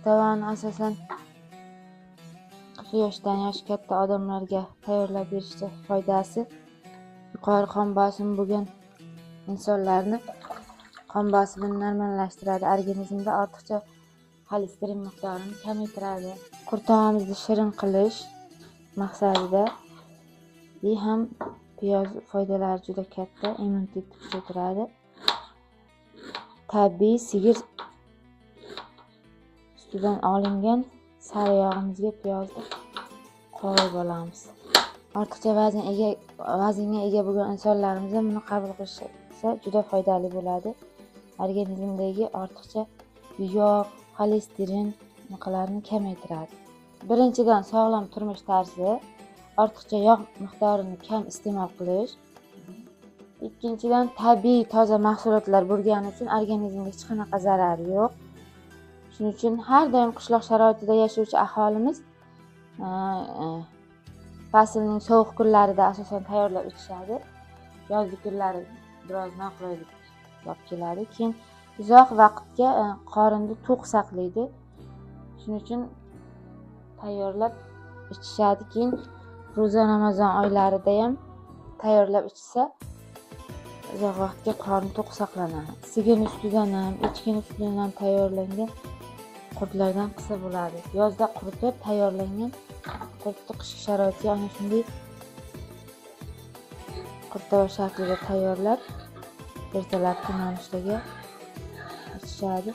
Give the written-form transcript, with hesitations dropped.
kurtavani asosan yoshdan yoshi katta odamlarga tayyorlab berishda foydasi yuqori qon bosimi bo'lgan insonlarni qon bosimini normallashtiradi, organizmda ortiqcha xolesterin miqdorini kamaytiradi. Kurtavamizni shirin qilish maqsadida ham piyoz foydalari juda katta, immunitetni kuchaytiradi. Tabiiy sigir sutidan olingan sara yog'imizga piyozni qo'yib olamiz. Ortiqcha vaznga ega bo'lgan insonlarimiz buni qabul qilsa juda foydali bo'ladi. Organizmdagi ortiqcha yog', xolesterin miqdorini kamaytiradi. Birinchidan sog'lom turmush tarzi, ortiqcha yog' miqdorini kam iste'mol qilish. Ikkinchidan tabiiy toza mahsulotlar bo'lgani uchun organizmga hech qanaqa zarari yo'q. Shuning uchun har doim qishloq sharoitida yashovchi aholimiz faslning sovuq kunlarida asosan tayyorlab ichishadi. Yozgi kunlari biroz noqulaylik olib keladi. Keyin uzoq vaqtga qorinni to'q saqlaydi. Shuning uchun tayyorlab ichishadi. Keyin Ro'za Ramazon oylarida ham tayyorlab ichsa uzoq vaqtga qorin to'q saqlanadi. Sigir ustidan ham, echki ustidan ham tayyorlangan qurtlardan qilsa bo'ladi. Yozda quritib tayyorlangan qurtni qishki sharoitga ana shunday qurtava shaklida tayyorlab ertalabki nonushtaga ichishadi.